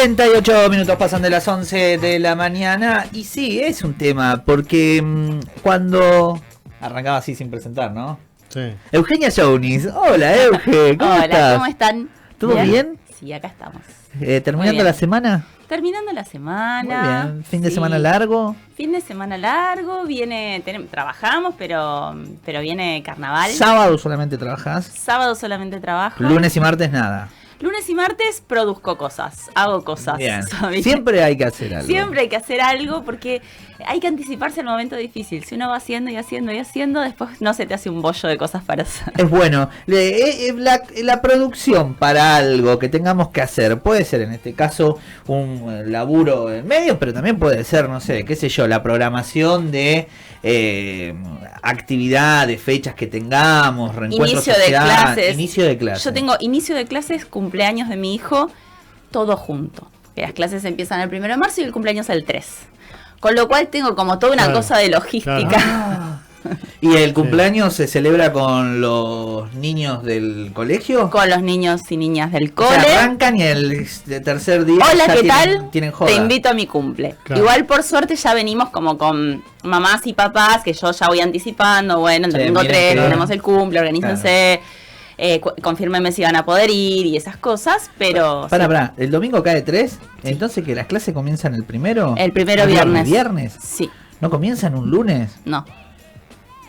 48 minutos pasan de las 11 de la mañana y sí, es un tema, porque cuando... Arrancaba así sin presentar, ¿no? Sí. Eugenia Younis. Hola, Euge, ¿cómo Hola, estás? ¿cómo están? ¿Todo bien? Sí, acá estamos. ¿Terminando la semana? Terminando la semana. Muy bien. ¿Fin de semana largo? Fin de semana largo, trabajamos, pero viene carnaval. ¿Sábado solamente trabajás? Sábado solamente trabajo. ¿Lunes y martes nada? Lunes y martes produzco cosas, hago cosas. Bien. ¿Sabes? Siempre hay que hacer algo. Siempre hay que hacer algo porque hay que anticiparse al momento difícil. Si uno va haciendo y haciendo y haciendo, después no se te hace un bollo de cosas para hacer. Es bueno. La producción para algo que tengamos que hacer puede ser en este caso un laburo en medio, pero también puede ser, no sé, qué sé yo, la programación de actividades, fechas que tengamos, reencuentros sociales, inicio de clases. Yo tengo inicio de clases, cumpleaños de mi hijo, todo junto. Que las clases empiezan el 1 de marzo y el cumpleaños el 3. Con lo cual tengo como toda una cosa de logística. Claro. ¿Y el cumpleaños se celebra con los niños del colegio? Con los niños y niñas del cole. O sea, arrancan y el tercer día hola, ya ¿qué tal? Tienen joda. Te invito a mi cumple. Claro. Igual por suerte ya venimos como con mamás y papás, que yo ya voy anticipando. Bueno, el domingo 3 tenemos el cumple, organícense. Claro. Confírmenme si van a poder ir y esas cosas, pero... Pará, ¿el domingo cae 3? Sí. Entonces que las clases comienzan el primero. El primero viernes. ¿Viernes? Sí. ¿No comienzan un lunes? No.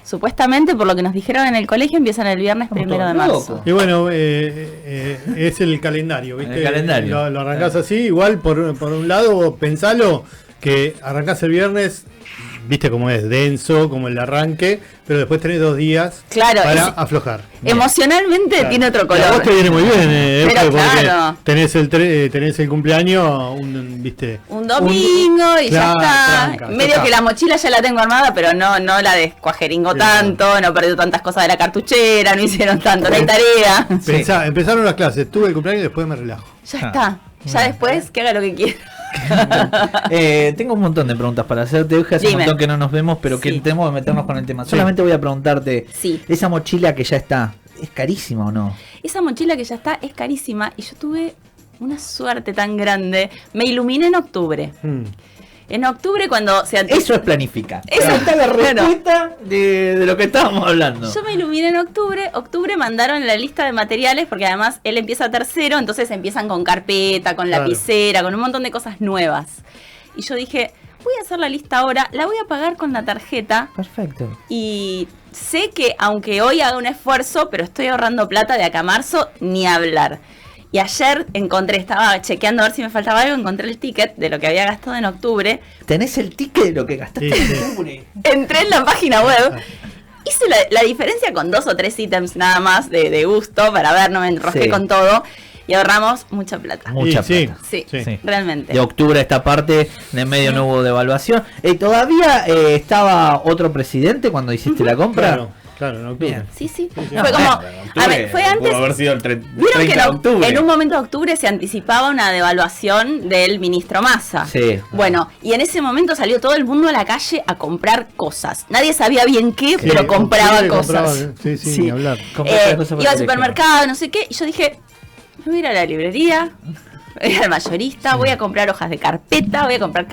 Supuestamente, por lo que nos dijeron en el colegio, empiezan el viernes 1 de marzo. Y bueno, es el calendario, ¿viste? El calendario. Lo arrancás así, igual por un lado, pensalo, que arrancás el viernes, viste cómo es, denso, como el arranque, pero después tenés 2 días para aflojar. Emocionalmente tiene otro color. A vos te viene muy bien, pero porque claro, tenés el cumpleaños, ¿viste? Un domingo y ya está. Medio que la mochila ya la tengo armada, pero no la descuajeringo tanto, no perdió tantas cosas de la cartuchera, no hicieron tanto, no hay tarea. Pensá, empezaron las clases, tuve el cumpleaños y después me relajo. Ya está. Ya después que haga lo que quiera. Tengo un montón de preguntas para hacerte. Hace un montón que no nos vemos, pero que tenemos que meternos con el tema. Solamente voy a preguntarte, esa mochila que ya está, ¿es carísima o no? Esa mochila que ya está es carísima y yo tuve una suerte tan grande. Me iluminé en octubre. En octubre cuando se Eso es planificar. Eso está la respuesta de lo que estábamos hablando. Yo me iluminé en octubre. Octubre mandaron la lista de materiales porque además él empieza tercero, entonces empiezan con carpeta, con lapicera, con un montón de cosas nuevas. Y yo dije, voy a hacer la lista ahora, la voy a pagar con la tarjeta. Perfecto. Y sé que aunque hoy haga un esfuerzo, pero estoy ahorrando plata de acá a marzo, ni hablar. Y ayer estaba chequeando a ver si me faltaba algo, encontré el ticket de lo que había gastado en octubre. ¿Tenés el ticket de lo que gastaste en octubre? Entré en la página web, hice la diferencia con 2 o 3 ítems nada más de gusto para ver, no me enrosqué con todo. Y ahorramos mucha plata. Mucha plata. Sí, realmente. De octubre a esta parte, de medio no hubo devaluación. ¿Todavía estaba otro presidente cuando hiciste la compra? Claro, en octubre. Bien. Sí. Fue como, a ver, fue antes. Pudo haber sido el 30 de octubre. En un momento de octubre se anticipaba una devaluación del ministro Massa. Sí. Bueno, y en ese momento salió todo el mundo a la calle a comprar cosas. Nadie sabía bien qué, pero compraba cosas. Sí, ni hablar. Iba al supermercado, no sé qué, y yo dije, voy a ir a la librería, voy a ir al mayorista, voy a comprar hojas de carpeta, voy a comprar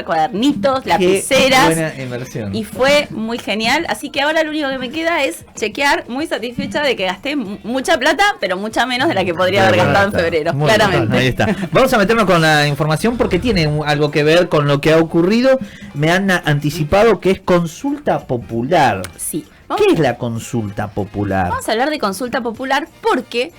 cuadernitos, lapiceras. Buena inversión. Y fue muy genial, así que ahora lo único que me queda es chequear, muy satisfecha de que gasté mucha plata, pero mucha menos de la que podría haber gastado en febrero, claramente. Ahí está. Vamos a meternos con la información porque tiene algo que ver con lo que ha ocurrido. Me han anticipado que es consulta popular. Sí. ¿Qué es la consulta popular? Vamos a hablar de consulta popular porque...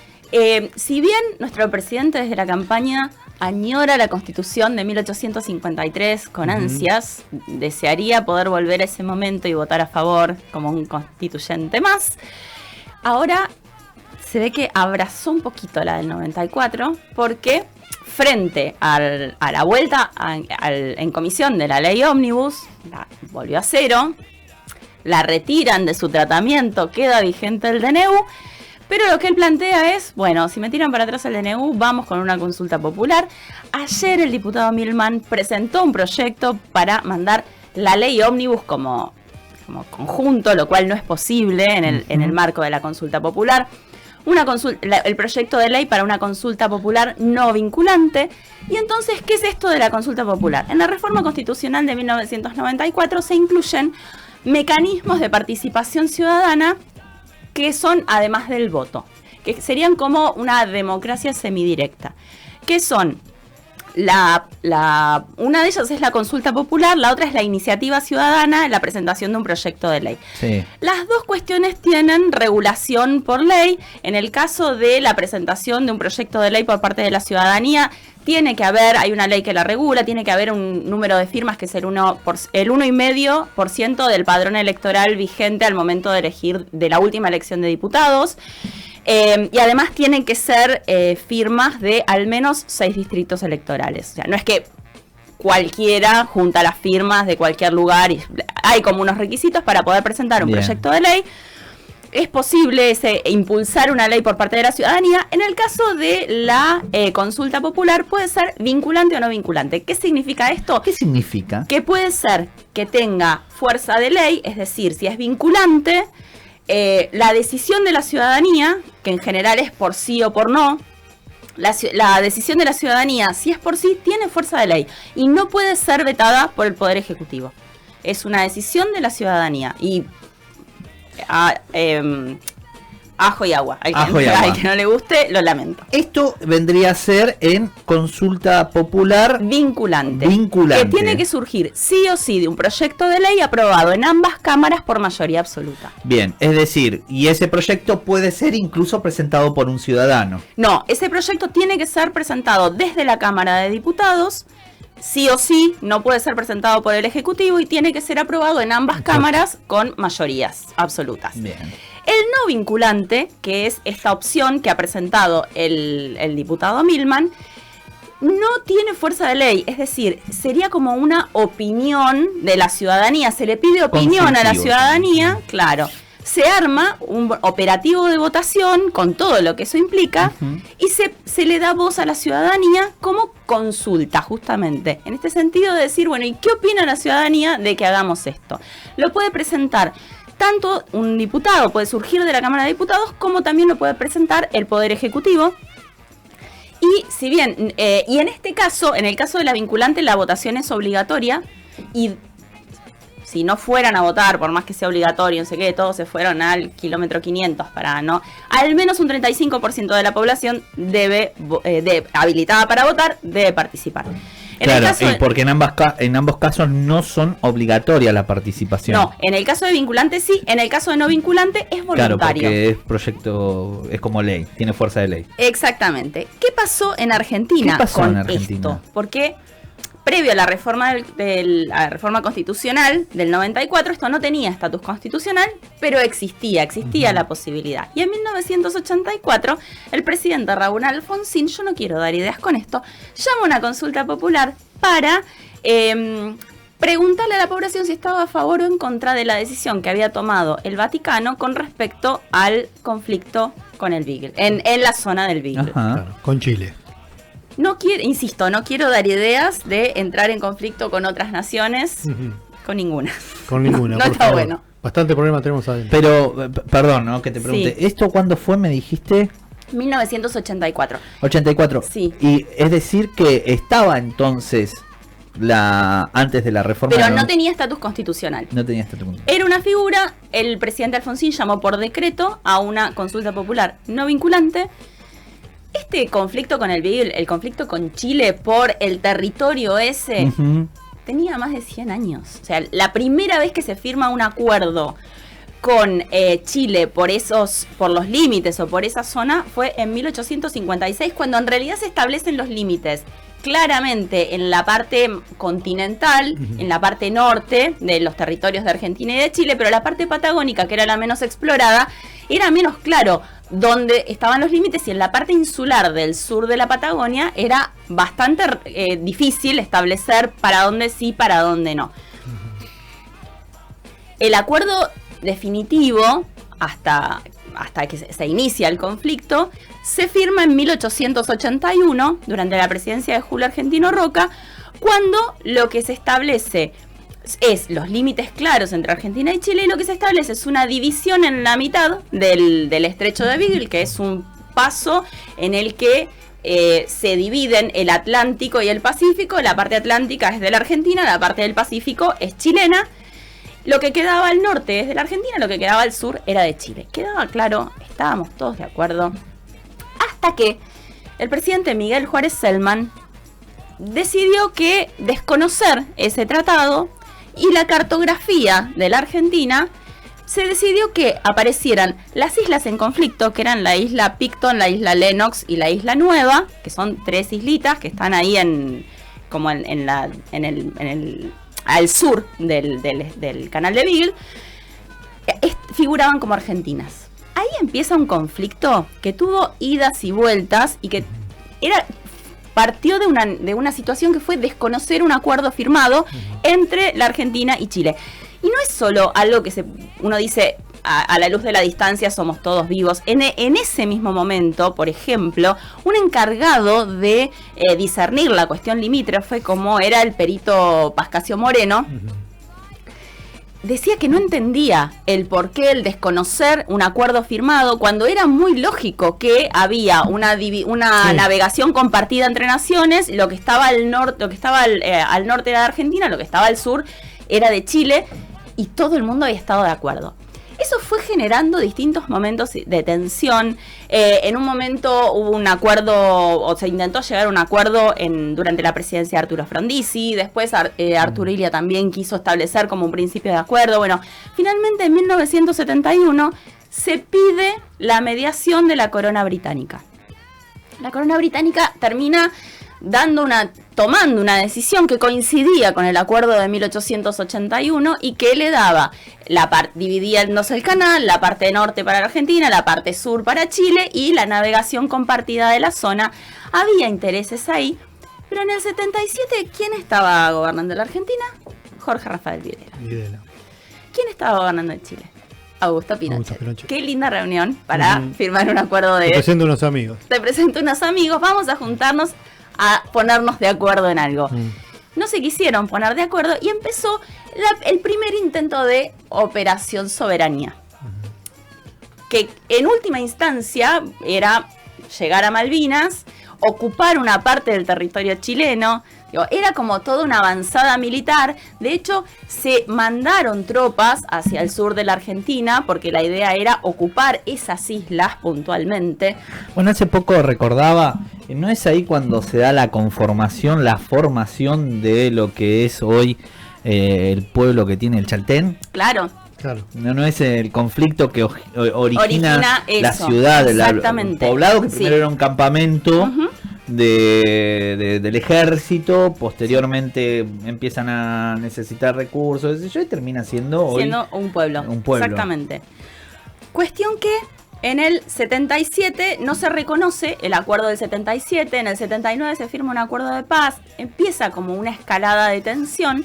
si bien nuestro presidente desde la campaña añora la Constitución de 1853 con ansias, desearía poder volver a ese momento y votar a favor como un constituyente más, ahora se ve que abrazó un poquito la del 94 porque frente a la vuelta en comisión de la ley ómnibus, la volvió a cero, la retiran de su tratamiento, queda vigente el DNU. Pero lo que él plantea es, bueno, si me tiran para atrás el DNU, vamos con una consulta popular. Ayer el diputado Milman presentó un proyecto para mandar la ley ómnibus como conjunto, lo cual no es posible en el marco de la consulta popular. el proyecto de ley para una consulta popular no vinculante. Y entonces, ¿qué es esto de la consulta popular? En la reforma constitucional de 1994 se incluyen mecanismos de participación ciudadana que son además del voto, que serían como una democracia semidirecta, que son una de ellas es la consulta popular, la otra es la iniciativa ciudadana, la presentación de un proyecto de ley. Sí. Las dos cuestiones tienen regulación por ley. En el caso de la presentación de un proyecto de ley por parte de la ciudadanía, hay una ley que la regula, tiene que haber un número de firmas que es el 1,5% del padrón electoral vigente al momento de elegir de la última elección de diputados. Y además tienen que ser firmas de al menos 6 distritos electorales. O sea, no es que cualquiera junta las firmas de cualquier lugar. Hay como unos requisitos para poder presentar un proyecto de ley. Es posible impulsar una ley por parte de la ciudadanía. En el caso de la consulta popular puede ser vinculante o no vinculante. ¿Qué significa esto? ¿Qué significa? Que puede ser que tenga fuerza de ley, es decir, si es vinculante, la decisión de la ciudadanía, que en general es por sí o por no, la decisión de la ciudadanía, si es por sí, tiene fuerza de ley y no puede ser vetada por el Poder Ejecutivo. Es una decisión de la ciudadanía y ajo y agua. Al que no le guste, lo lamento. Esto vendría a ser en consulta popular vinculante. Que tiene que surgir sí o sí de un proyecto de ley aprobado en ambas cámaras por mayoría absoluta. Bien, es decir, y ese proyecto puede ser incluso presentado por un ciudadano. No, ese proyecto tiene que ser presentado desde la Cámara de Diputados. Sí o sí, no puede ser presentado por el Ejecutivo y tiene que ser aprobado en ambas cámaras con mayorías absolutas. Bien. El no vinculante, que es esta opción que ha presentado el diputado Milman, no tiene fuerza de ley, es decir, sería como una opinión de la ciudadanía, se le pide opinión a la ciudadanía, claro. Se arma un operativo de votación con todo lo que eso implica y se le da voz a la ciudadanía como consulta, justamente. En este sentido de decir, bueno, ¿y qué opina la ciudadanía de que hagamos esto? Lo puede presentar tanto un diputado, puede surgir de la Cámara de Diputados, como también lo puede presentar el Poder Ejecutivo. Y si bien, y en este caso, en el caso de la vinculante, la votación es obligatoria y si no fueran a votar, por más que sea obligatorio, no sé qué, todos se fueron al kilómetro 500 para no... Al menos un 35% de la población habilitada para votar debe participar. Porque en ambos casos no son obligatorias la participación. No, en el caso de vinculante sí, en el caso de no vinculante es voluntario. Claro, porque es proyecto, es como ley, tiene fuerza de ley. Exactamente. ¿Qué pasó en Argentina con esto? Porque previo a la reforma la reforma constitucional del 94, esto no tenía estatus constitucional, pero existía la posibilidad. Y en 1984, el presidente Raúl Alfonsín, yo no quiero dar ideas con esto, llama a una consulta popular para preguntarle a la población si estaba a favor o en contra de la decisión que había tomado el Vaticano con respecto al conflicto con el Beagle, en la zona del Beagle. Claro, con Chile. No quiero dar ideas de entrar en conflicto con otras naciones, con ninguna. Con ninguna. No está bueno. Bastante problema tenemos adentro. Pero, perdón, ¿no? Que te pregunte. Sí. ¿Esto cuándo fue, me dijiste? 1984. 84. Sí. Y es decir que estaba entonces antes de la reforma. Pero no tenía estatus constitucional. No tenía estatus constitucional. Era una figura, el presidente Alfonsín llamó por decreto a una consulta popular no vinculante. Este conflicto con el Beagle, el conflicto con Chile por el territorio ese, tenía más de 100 años. O sea, la primera vez que se firma un acuerdo con Chile por los límites o por esa zona fue en 1856, cuando en realidad se establecen los límites claramente en la parte continental, en la parte norte de los territorios de Argentina y de Chile, pero la parte patagónica, que era la menos explorada, era menos claro dónde estaban los límites, y en la parte insular del sur de la Patagonia era bastante difícil establecer para dónde sí, para dónde no. El acuerdo definitivo, hasta que se inicia el conflicto, se firma en 1881, durante la presidencia de Julio Argentino Roca, cuando lo que se establece es los límites claros entre Argentina y Chile, y lo que se establece es una división en la mitad del estrecho de Beagle, que es un paso en el que se dividen el Atlántico y el Pacífico. La parte atlántica es de la Argentina, la parte del Pacífico es chilena. Lo que quedaba al norte es de la Argentina, lo que quedaba al sur era de Chile. Quedaba claro, estábamos todos de acuerdo, hasta que el presidente Miguel Juárez Celman decidió que desconocer ese tratado, y la cartografía de la Argentina se decidió que aparecieran las islas en conflicto, que eran la isla Picton, la isla Lennox y la isla Nueva, que son 3 islitas que están ahí al sur del canal de Beagle, figuraban como argentinas. Ahí empieza un conflicto que tuvo idas y vueltas y que partió de una situación que fue desconocer un acuerdo firmado entre la Argentina y Chile. Y no es solo algo que uno dice a la luz de la distancia somos todos vivos. En ese mismo momento, por ejemplo, un encargado de discernir la cuestión limítrofe, como era el perito Pascasio Moreno, decía que no entendía el porqué, el desconocer un acuerdo firmado, cuando era muy lógico que había una navegación compartida entre naciones. Lo que estaba al norte, al norte era de Argentina, lo que estaba al sur era de Chile, y todo el mundo había estado de acuerdo. Eso fue generando distintos momentos de tensión. En un momento hubo un acuerdo, o se intentó llegar a un acuerdo durante la presidencia de Arturo Frondizi. Después Arturo Illia también quiso establecer como un principio de acuerdo. Bueno, finalmente en 1971 se pide la mediación de la corona británica. La corona británica termina tomando una decisión que coincidía con el acuerdo de 1881 y que le daba dividiéndose el canal, la parte norte para la Argentina, la parte sur para Chile, y la navegación compartida de la zona. Había intereses ahí, pero en el 77, ¿quién estaba gobernando la Argentina? Jorge Rafael Videla. ¿Quién estaba gobernando en Chile? Augusto Pinochet. Qué linda reunión para firmar un acuerdo de... Te presento unos amigos. Vamos a juntarnos a ponernos de acuerdo en algo. No se quisieron poner de acuerdo y empezó el primer intento de Operación Soberanía, que en última instancia era llegar a Malvinas, ocupar una parte del territorio chileno. Era como toda una avanzada militar. De hecho, se mandaron tropas hacia el sur de la Argentina porque la idea era ocupar esas islas puntualmente. Bueno, hace poco recordaba, ¿no es ahí cuando se da la formación de lo que es hoy el pueblo que tiene el Chaltén? Claro. No es el conflicto que origina la ciudad, el poblado, que primero era un campamento del ejército, posteriormente empiezan a necesitar recursos, y termina siendo un pueblo. Exactamente. Cuestión que en el 77 no se reconoce el acuerdo del 77, en el 79 se firma un acuerdo de paz, empieza como una escalada de tensión,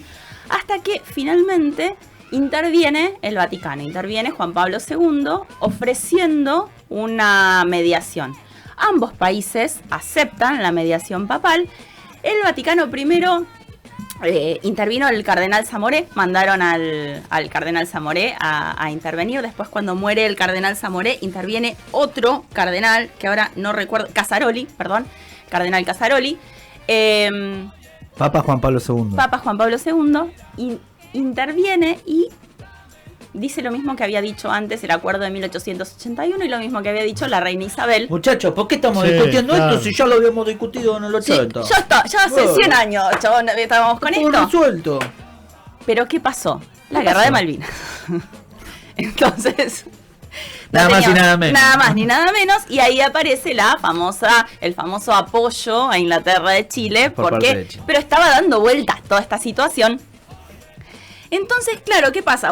hasta que finalmente interviene el Vaticano, interviene Juan Pablo II ofreciendo una mediación. Ambos países aceptan la mediación papal. El Vaticano primero intervino el cardenal Zamoré, mandaron al cardenal Zamoré a intervenir. Después, cuando muere el cardenal Zamoré, interviene otro cardenal, que ahora no recuerdo, cardenal Casaroli. Papa Juan Pablo II. Interviene y dice lo mismo que había dicho antes el acuerdo de 1881 y lo mismo que había dicho la reina Isabel. Muchachos, ¿por qué estamos discutiendo esto si ya lo habíamos discutido en el 80? Sí, ya hace 100 años, chabón, estábamos con esto. Resuelto. Pero ¿qué pasó? La guerra de Malvinas. Entonces... Nada más y nada menos. Nada más ni nada menos. Y ahí aparece el famoso apoyo a Inglaterra de Chile. Pero estaba dando vueltas toda esta situación. Entonces, claro, ¿qué pasa?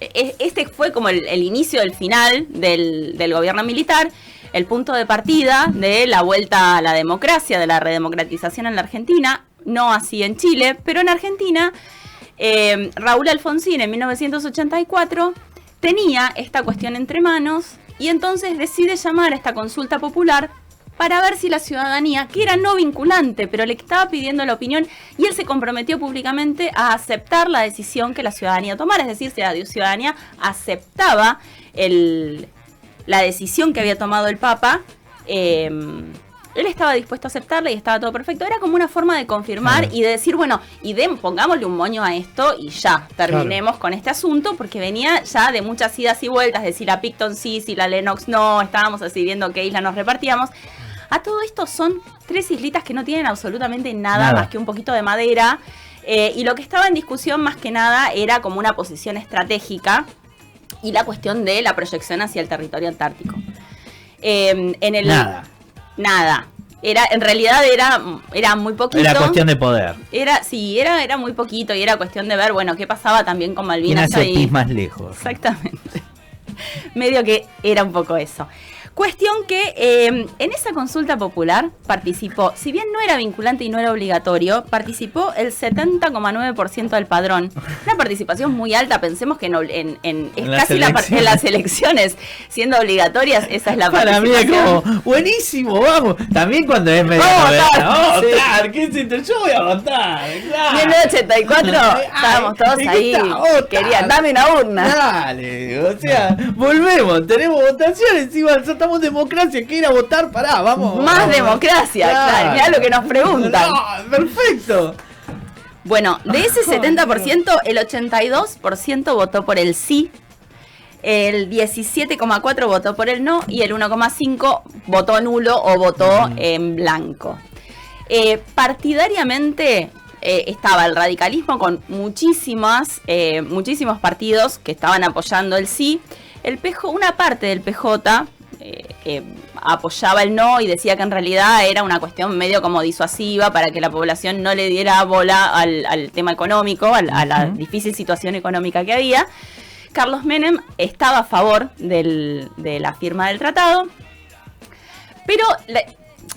Este fue como el inicio del final del gobierno militar, el punto de partida de la vuelta a la democracia, de la redemocratización en la Argentina, no así en Chile, pero en Argentina, Raúl Alfonsín en 1984 tenía esta cuestión entre manos y entonces decide llamar a esta consulta popular para ver si la ciudadanía, que era no vinculante, pero le estaba pidiendo la opinión, y él se comprometió públicamente a aceptar la decisión que la ciudadanía tomara, es decir, si la ciudadanía aceptaba la decisión que había tomado el Papa, él estaba dispuesto a aceptarla y estaba todo perfecto. Era como una forma de confirmar y de decir, bueno, pongámosle un moño a esto y ya, terminemos con este asunto, porque venía ya de muchas idas y vueltas, de si la Picton sí, si la Lennox no, estábamos así viendo qué isla nos repartíamos. A todo esto son 3 islitas que no tienen absolutamente nada más que un poquito de madera, y lo que estaba en discusión más que nada era como una posición estratégica y la cuestión de la proyección hacia el territorio antártico. Nada. En realidad era muy poquito. Era cuestión de poder. Era muy poquito y era cuestión de ver, bueno, qué pasaba también con Malvinas. ¿Quién hace pis más lejos? Exactamente. Medio que era un poco eso. Cuestión que en esa consulta popular participó, si bien no era vinculante y no era obligatorio, participó el 70,9% del padrón. Una participación muy alta, pensemos que es casi en las elecciones, siendo obligatorias, esa es la participación. Para mí es como, buenísimo, vamos. También cuando es medio... votar, ¿qué hiciste? Yo voy a votar, claro. 1984, estábamos todos ahí, querían, dame una urna. Dale, o sea, volvemos, tenemos votaciones, encima estamos democracia, que ir a votar, vamos. Más democracia, claro, mirá lo que nos preguntan. No, perfecto. Bueno, de ese 70%, el 82% votó por el sí, el 17,4% votó por el no y el 1,5% votó nulo o votó en blanco. Partidariamente estaba el radicalismo con muchísimos partidos que estaban apoyando el sí. Una parte del PJ apoyaba el no y decía que en realidad era una cuestión medio como disuasiva para que la población no le diera bola al tema económico, a la difícil situación económica que había. Carlos Menem estaba a favor de la firma del tratado, pero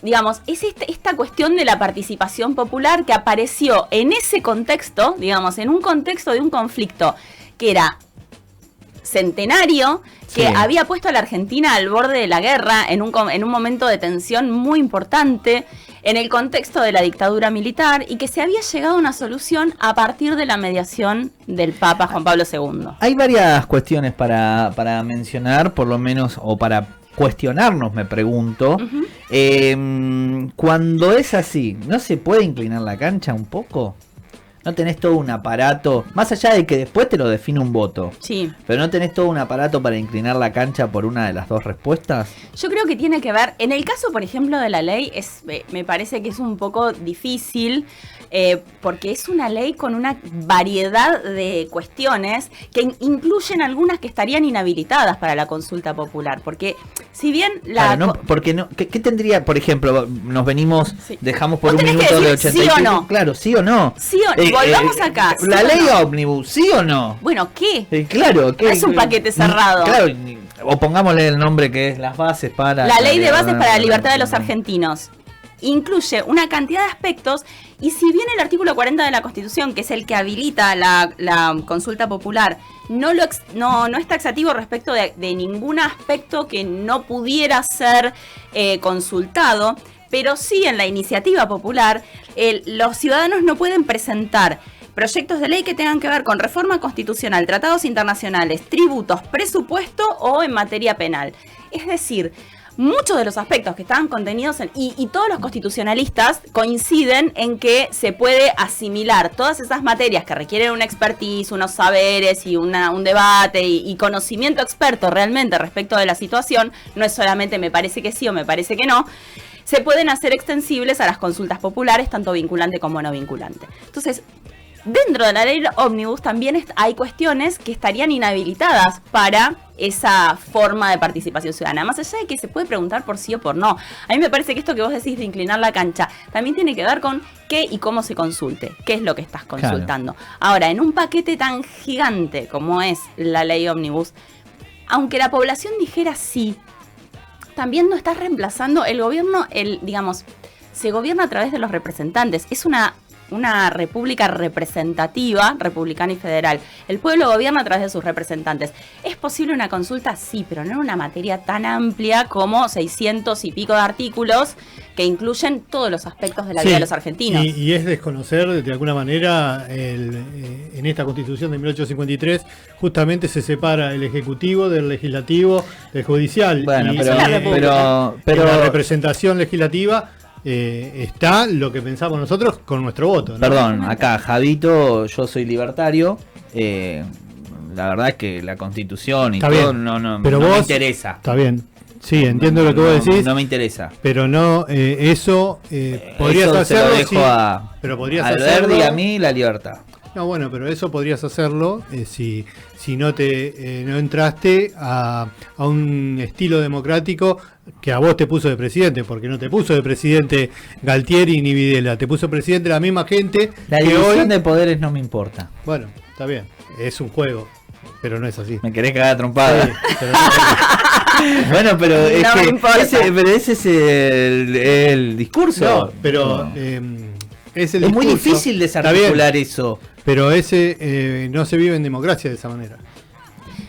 digamos, es esta cuestión de la participación popular que apareció en ese contexto, digamos, en un contexto de un conflicto que era centenario, que había puesto a la Argentina al borde de la guerra en un momento de tensión muy importante en el contexto de la dictadura militar y que se había llegado a una solución a partir de la mediación del Papa Juan Pablo II. Hay varias cuestiones para mencionar, por lo menos, o para cuestionarnos, me pregunto. Cuando es así, ¿no se puede inclinar la cancha un poco? ¿No tenés todo un aparato, más allá de que después te lo define un voto? Sí. ¿Pero no tenés todo un aparato para inclinar la cancha por una de las dos respuestas? Yo creo que tiene que ver, en el caso, por ejemplo, de la ley, me parece que es un poco difícil, porque es una ley con una variedad de cuestiones que incluyen algunas que estarían inhabilitadas para la consulta popular, porque si bien ¿qué tendría, por ejemplo, nos venimos, dejamos por un minuto de 85, ¿sí o no? Claro, sí o no. Sí o no. Volvamos acá. ¿La ley ómnibus, sí o no? Bueno, ¿qué? Claro, ¿qué? No es un paquete cerrado. Claro, o pongámosle el nombre que es las bases para... La ley de bases para la libertad de los argentinos. Incluye una cantidad de aspectos y si bien el artículo 40 de la Constitución, que es el que habilita la consulta popular, no es taxativo respecto de ningún aspecto que no pudiera ser consultado, pero sí en la iniciativa popular los ciudadanos no pueden presentar proyectos de ley que tengan que ver con reforma constitucional, tratados internacionales, tributos, presupuesto o en materia penal. Es decir, muchos de los aspectos que estaban contenidos y todos los constitucionalistas coinciden en que se puede asimilar todas esas materias que requieren una expertise, unos saberes y un debate y conocimiento experto realmente respecto de la situación. No es solamente me parece que sí o me parece que no. Se pueden hacer extensibles a las consultas populares, tanto vinculante como no vinculante. Entonces, dentro de la ley ómnibus también hay cuestiones que estarían inhabilitadas para esa forma de participación ciudadana. Más allá de que se puede preguntar por sí o por no. A mí me parece que esto que vos decís de inclinar la cancha también tiene que ver con qué y cómo se consulte. ¿Qué es lo que estás consultando? Claro. Ahora, en un paquete tan gigante como es la ley ómnibus, aunque la población dijera sí, también no estás reemplazando el gobierno, digamos, se gobierna a través de los representantes. Es una una república representativa, republicana y federal. El pueblo gobierna a través de sus representantes. ¿Es posible una consulta? Sí, pero no en una materia tan amplia como 600 y pico de artículos que incluyen todos los aspectos de la vida de los argentinos. Y es desconocer, de alguna manera, en esta Constitución de 1853, justamente se separa el Ejecutivo del Legislativo, del Judicial. Bueno, y pero la representación legislativa está lo que pensamos nosotros con nuestro voto, ¿no? Perdón, acá Javito, yo soy libertario. La verdad es que la Constitución y está todo bien, no pero me vos, interesa. Está bien. Sí, entiendo lo que vos decís. No me interesa. Pero no, eso podrías eso hacerlo. Se lo dejo pero podrías al hacerlo. Verde y a mí la libertad. No, bueno, pero eso podrías hacerlo si no no entraste a un estilo democrático que a vos te puso de presidente, porque no te puso de presidente Galtieri ni Videla, te puso presidente la misma gente. La división de poderes no me importa. Bueno, está bien, es un juego, pero no es así. Me querés cagar a trompada. Sí, pero no es así. Bueno, pero no es que ese es el discurso. No, pero es muy difícil desarticular eso. Pero no se vive en democracia de esa manera.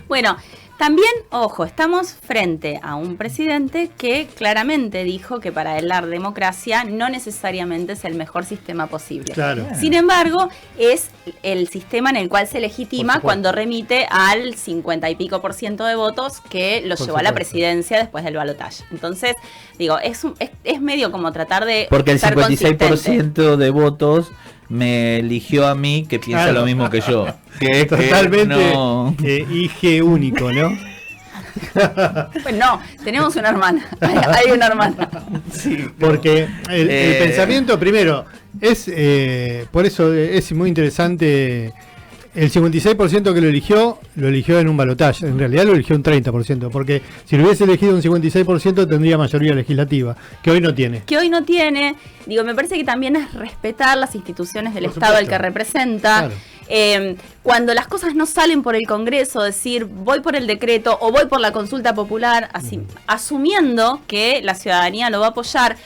Bueno, también, ojo, estamos frente a un presidente que claramente dijo que para él la democracia no necesariamente es el mejor sistema posible. Claro. Sin embargo, es el sistema en el cual se legitima cuando remite al 50 y pico % de votos que lo llevó a la presidencia después del balotaje. Entonces, digo, es medio como tratar de porque el ser 56% de votos me eligió a mí, que piensa lo mismo que yo. Que es totalmente IG único, ¿no? Pues no, tenemos una hermana. Hay una hermana. Sí, porque el pensamiento, primero, es por eso es muy interesante. El 56% que lo eligió en un balotaje. En realidad lo eligió un 30%, porque si lo hubiese elegido un 56% tendría mayoría legislativa, que hoy no tiene. Digo, me parece que también es respetar las instituciones del Estado al que representa. Claro. Cuando las cosas no salen por el Congreso, decir voy por el decreto o voy por la consulta popular, así, asumiendo que la ciudadanía lo va a apoyar.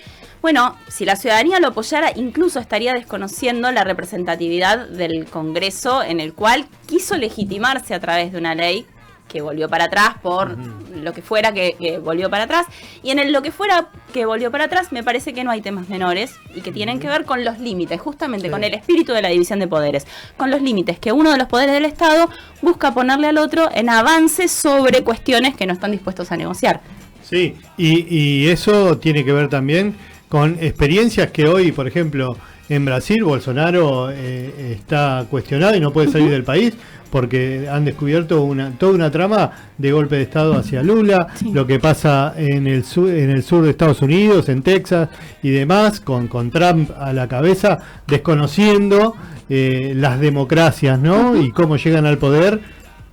Bueno, si la ciudadanía lo apoyara, incluso estaría desconociendo la representatividad del Congreso, en el cual quiso legitimarse a través de una ley que volvió para atrás por lo que fuera que volvió para atrás. Y en lo que fuera que volvió para atrás, me parece que no hay temas menores y que tienen que ver con los límites, justamente con el espíritu de la división de poderes, con los límites que uno de los poderes del Estado busca ponerle al otro en avance sobre cuestiones que no están dispuestos a negociar. Sí, y eso tiene que ver también con experiencias que hoy, por ejemplo, en Brasil, Bolsonaro está cuestionado y no puede salir del país porque han descubierto toda una trama de golpe de Estado hacia Lula, lo que pasa en el sur de Estados Unidos, en Texas y demás, con Trump a la cabeza, desconociendo las democracias, ¿no? Y cómo llegan al poder,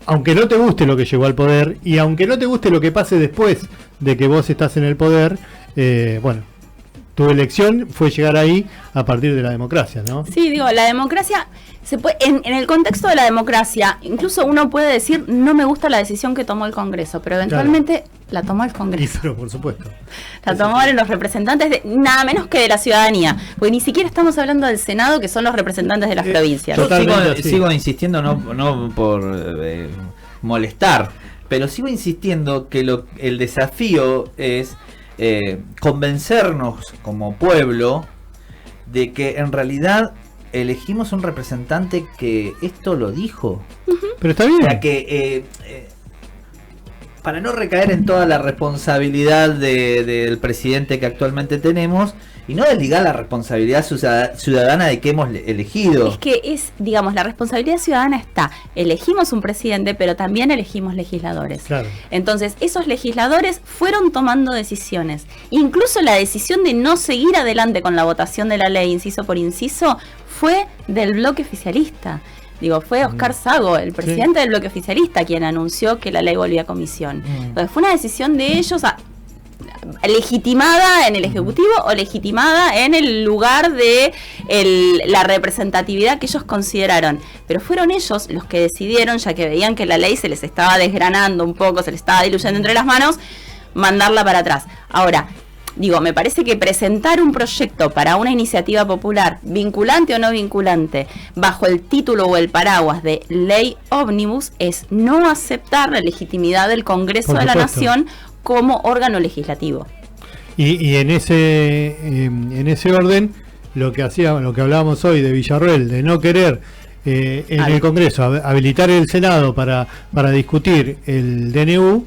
aunque no te guste lo que llegó al poder y aunque no te guste lo que pase después de que vos estás en el poder, bueno, tu elección fue llegar ahí a partir de la democracia, ¿no? Sí, digo, la democracia se puede, en el contexto de la democracia, incluso uno puede decir no me gusta la decisión que tomó el Congreso, pero eventualmente la tomó el Congreso. Pero por supuesto. La tomaron los representantes de nada menos que de la ciudadanía, porque ni siquiera estamos hablando del Senado, que son los representantes de las provincias. Yo sigo insistiendo, no por molestar, pero sigo insistiendo que el desafío es convencernos como pueblo de que en realidad elegimos un representante que esto lo dijo. Pero está bien. O sea que para no recaer en toda la responsabilidad del presidente que actualmente tenemos y no desligar la responsabilidad ciudadana de que hemos elegido. Es que digamos, la responsabilidad ciudadana está. Elegimos un presidente, pero también elegimos legisladores. Claro. Entonces, esos legisladores fueron tomando decisiones. Incluso la decisión de no seguir adelante con la votación de la ley, inciso por inciso, fue del bloque oficialista. Digo, fue Oscar Sago, el presidente del bloque oficialista, quien anunció que la ley volvía a comisión. Entonces, fue una decisión de ellos legitimada en el Ejecutivo o legitimada en el lugar de la representatividad que ellos consideraron. Pero fueron ellos los que decidieron, ya que veían que la ley se les estaba desgranando un poco, se les estaba diluyendo entre las manos, mandarla para atrás. Ahora, digo, me parece que presentar un proyecto para una iniciativa popular, vinculante o no vinculante, bajo el título o el paraguas de ley ómnibus, es no aceptar la legitimidad del Congreso de la Nación como órgano legislativo. Y en ese orden, lo que hablábamos hoy de Villarroel, de no querer en el Congreso habilitar el Senado para discutir el DNU,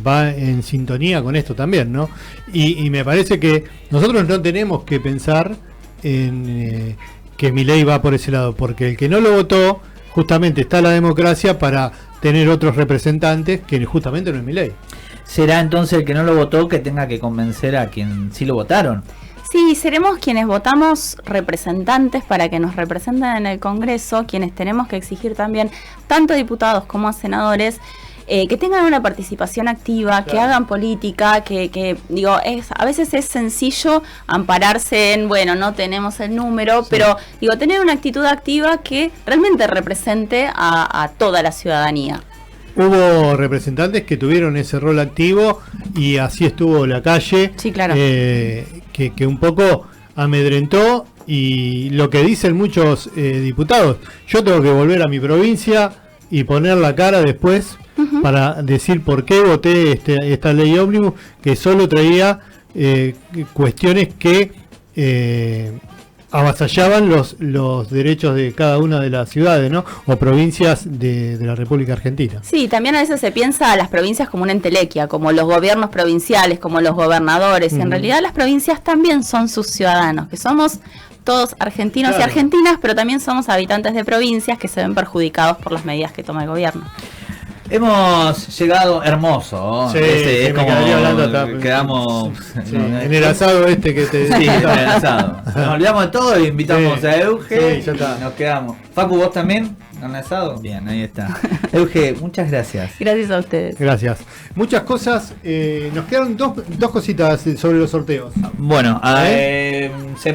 va en sintonía con esto también, ¿no? Y me parece que nosotros no tenemos que pensar en que Milei va por ese lado, porque el que no lo votó, justamente está la democracia para tener otros representantes, que justamente no es Milei. ¿Será entonces el que no lo votó que tenga que convencer a quien sí lo votaron? Sí, seremos quienes votamos representantes para que nos representen en el Congreso, quienes tenemos que exigir también, tanto a diputados como a senadores, que tengan una participación activa, que hagan política, que digo, a veces es sencillo ampararse en, bueno, no tenemos el número, pero digo, tener una actitud activa que realmente represente a toda la ciudadanía. Hubo representantes que tuvieron ese rol activo y así estuvo la calle, sí, claro. Que un poco amedrentó, y lo que dicen muchos diputados, yo tengo que volver a mi provincia y poner la cara después para decir por qué voté esta ley ómnibus, que solo traía cuestiones que avasallaban los derechos de cada una de las ciudades, ¿no? O provincias de la República Argentina. Sí, también a veces se piensa a las provincias como una entelequia, como los gobiernos provinciales, como los gobernadores. En realidad las provincias también son sus ciudadanos, que somos todos argentinos y argentinas, pero también somos habitantes de provincias que se ven perjudicados por las medidas que toma el gobierno. Hemos llegado hermoso. Sí, es como hablando quedamos en el asado que te sí, en el asado. Nos olvidamos de todo y invitamos a Euge. Sí, ya está. Nos quedamos. Facu, ¿vos también? ¿Han asado? Bien, ahí está. Euge, muchas gracias. Gracias a ustedes. Gracias. Muchas cosas. Nos quedaron dos cositas sobre los sorteos. Bueno, se